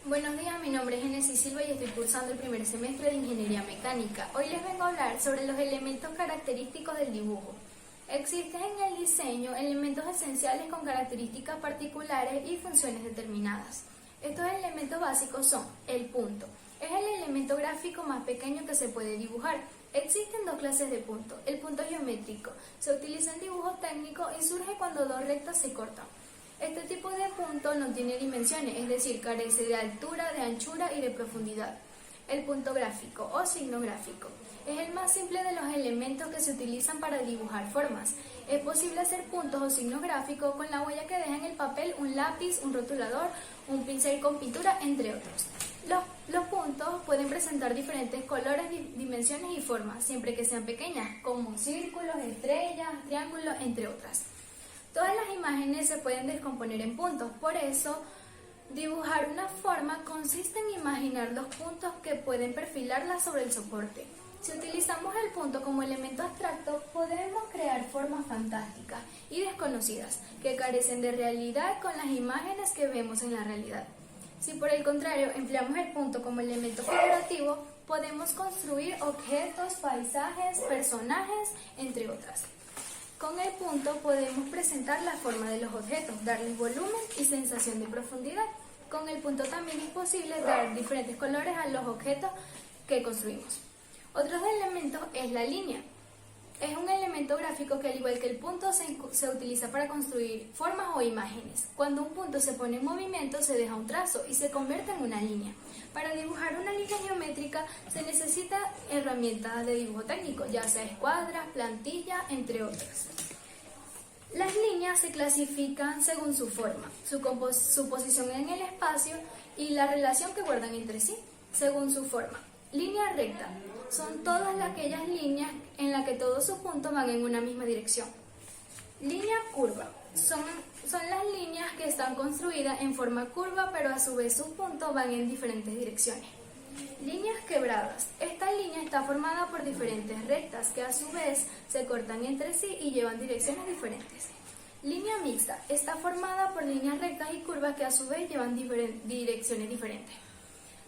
Buenos días, mi nombre es Genesis Silva y estoy cursando el primer semestre de Ingeniería Mecánica. Hoy les vengo a hablar sobre los elementos característicos del dibujo. Existen en el diseño elementos esenciales con características particulares y funciones determinadas. Estos elementos básicos son el punto. Es el elemento gráfico más pequeño que se puede dibujar. Existen dos clases de punto. El punto geométrico se utiliza en dibujo técnico y surge cuando dos rectas se cortan. Este tipo de punto no tiene dimensiones, es decir, carece de altura, de anchura y de profundidad. El punto gráfico o signo gráfico es el más simple de los elementos que se utilizan para dibujar formas. Es posible hacer puntos o signos gráficos con la huella que deja en el papel un lápiz, un rotulador, un pincel con pintura, entre otros. Los puntos pueden presentar diferentes colores, dimensiones y formas, siempre que sean pequeñas, como círculos, estrellas, triángulos, entre otras. Todas las imágenes se pueden descomponer en puntos, por eso dibujar una forma consiste en imaginar los puntos que pueden perfilarla sobre el soporte. Si utilizamos el punto como elemento abstracto, podemos crear formas fantásticas y desconocidas que carecen de realidad con las imágenes que vemos en la realidad. Si por el contrario empleamos el punto como elemento figurativo, podemos construir objetos, paisajes, personajes, entre otras. Con el punto podemos presentar la forma de los objetos, darles volumen y sensación de profundidad. Con el punto también es posible dar diferentes colores a los objetos que construimos. Otro elemento es la línea. Es un elemento gráfico que, al igual que el punto, se utiliza para construir formas o imágenes. Cuando un punto se pone en movimiento, se deja un trazo y se convierte en una línea. Para dibujar una línea geométrica se necesita herramientas de dibujo técnico, ya sea escuadras, plantilla, entre otras. Las líneas se clasifican según su forma, su posición en el espacio y la relación que guardan entre sí, según su forma. Línea recta son todas aquellas líneas en las que todos sus puntos van en una misma dirección. Línea curva son las líneas que están construidas en forma curva, pero a su vez sus puntos van en diferentes direcciones. Líneas quebradas. Esta línea está formada por diferentes rectas que a su vez se cortan entre sí y llevan direcciones diferentes. Línea mixta. Está formada por líneas rectas y curvas que a su vez llevan direcciones diferentes,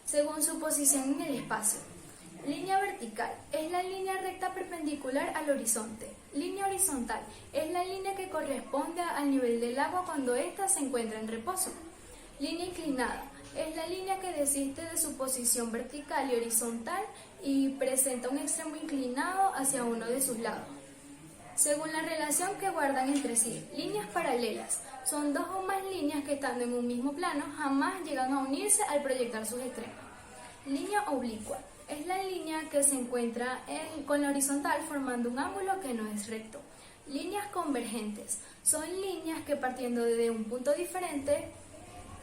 según su posición en el espacio. Línea vertical es la línea recta perpendicular al horizonte. Línea horizontal es la línea que corresponde al nivel del agua cuando ésta se encuentra en reposo. Línea inclinada es la línea que desiste de su posición vertical y horizontal y presenta un extremo inclinado hacia uno de sus lados, según la relación que guardan entre sí. Líneas paralelas son dos o más líneas que, estando en un mismo plano, jamás llegan a unirse al proyectar sus extremos. Línea oblicua es la línea que se encuentra con la horizontal formando un ángulo que no es recto. Líneas convergentes son líneas que, partiendo de un punto diferente,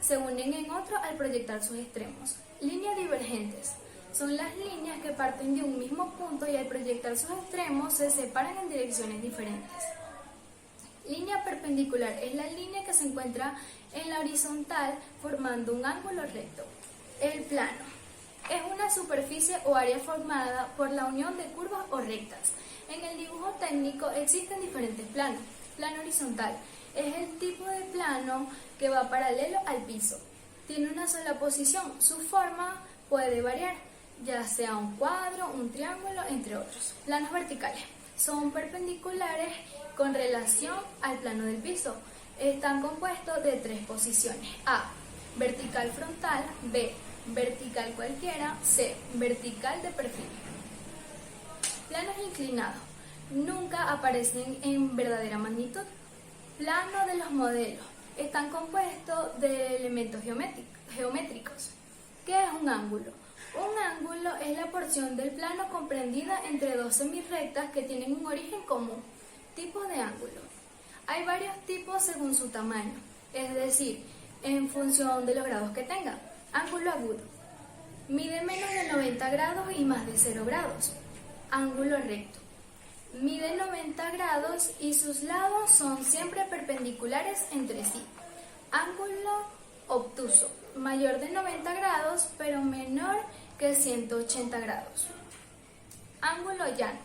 se unen en otro al proyectar sus extremos. Líneas divergentes son las líneas que parten de un mismo punto y al proyectar sus extremos se separan en direcciones diferentes. Línea perpendicular es la línea que se encuentra en la horizontal formando un ángulo recto. El plano es una superficie o área formada por la unión de curvas o rectas. En el dibujo técnico existen diferentes planos. Plano horizontal es el tipo de plano que va paralelo al piso. Tiene una sola posición. Su forma puede variar, ya sea un cuadro, un triángulo, entre otros. Planos verticales son perpendiculares con relación al plano del piso. Están compuestos de tres posiciones: A, vertical frontal; B, vertical cualquiera; C, vertical de perfil. Planos inclinados nunca aparecen en verdadera magnitud. Plano de los modelos están compuestos de elementos geométricos. ¿Qué es un ángulo? Un ángulo es la porción del plano comprendida entre dos semirrectas que tienen un origen común. Tipos de ángulo. Hay varios tipos según su tamaño, es decir, en función de los grados que tengan. Ángulo agudo. Mide menos de 90 grados y más de 0 grados. Ángulo recto. Mide 90 grados y sus lados son siempre perpendiculares entre sí. Ángulo obtuso. Mayor de 90 grados pero menor que 180 grados. Ángulo llano.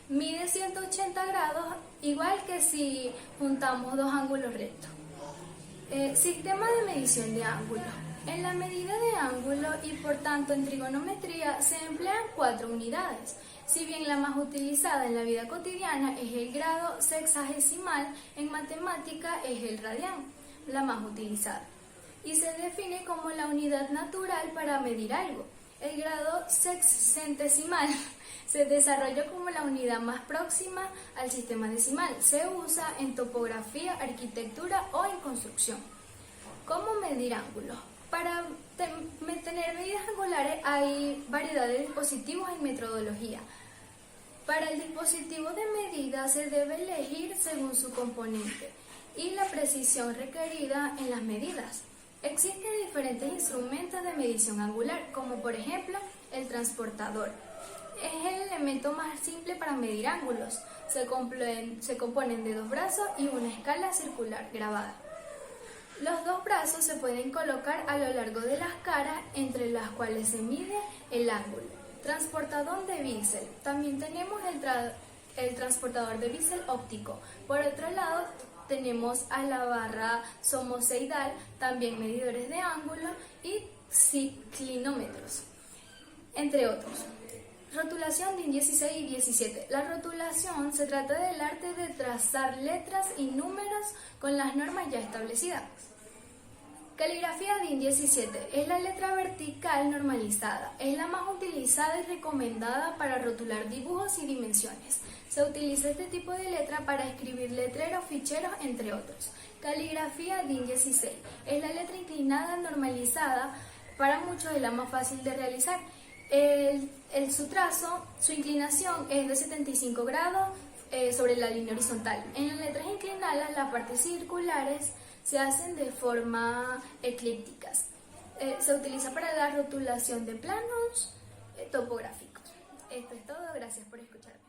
Mide 180 grados igual que si juntamos dos ángulos rectos. Sistema de medición de ángulo. En la medida de ángulo y por tanto en trigonometría se emplean 4 unidades. Si bien la más utilizada en la vida cotidiana es el grado sexagesimal, en matemática es el radián, la más utilizada. Y se define como la unidad natural para medir algo. El grado sexcentesimal se desarrolló como la unidad más próxima al sistema decimal. Se usa en topografía, arquitectura o en construcción. ¿Cómo medir ángulos? Para tener medidas angulares hay variedad de dispositivos en metodología. Para el dispositivo de medida se debe elegir según su componente y la precisión requerida en las medidas. Existen diferentes instrumentos de medición angular, como por ejemplo el transportador. Es el elemento más simple para medir ángulos. Se componen de 2 brazos y una escala circular grabada. Los 2 brazos se pueden colocar a lo largo de las caras entre las cuales se mide el ángulo. Transportador de bisel. También tenemos el transportador de bisel óptico. Por otro lado, tenemos a la barra somoseidal, también medidores de ángulo y ciclinómetros, entre otros. Rotulación DIN 16 y 17. La rotulación se trata del arte de trazar letras y números con las normas ya establecidas. Caligrafía DIN 17 es la letra vertical normalizada. Es la más utilizada y recomendada para rotular dibujos y dimensiones. Se utiliza este tipo de letra para escribir letreros, ficheros, entre otros. Caligrafía DIN 16 es la letra inclinada normalizada. Para muchos es la más fácil de realizar. Su trazo, su inclinación es de 75 grados sobre la línea horizontal. En las letras inclinadas, las partes circulares se hacen de forma eclípticas. Se utiliza para la rotulación de planos topográficos. Esto es todo, gracias por escucharme.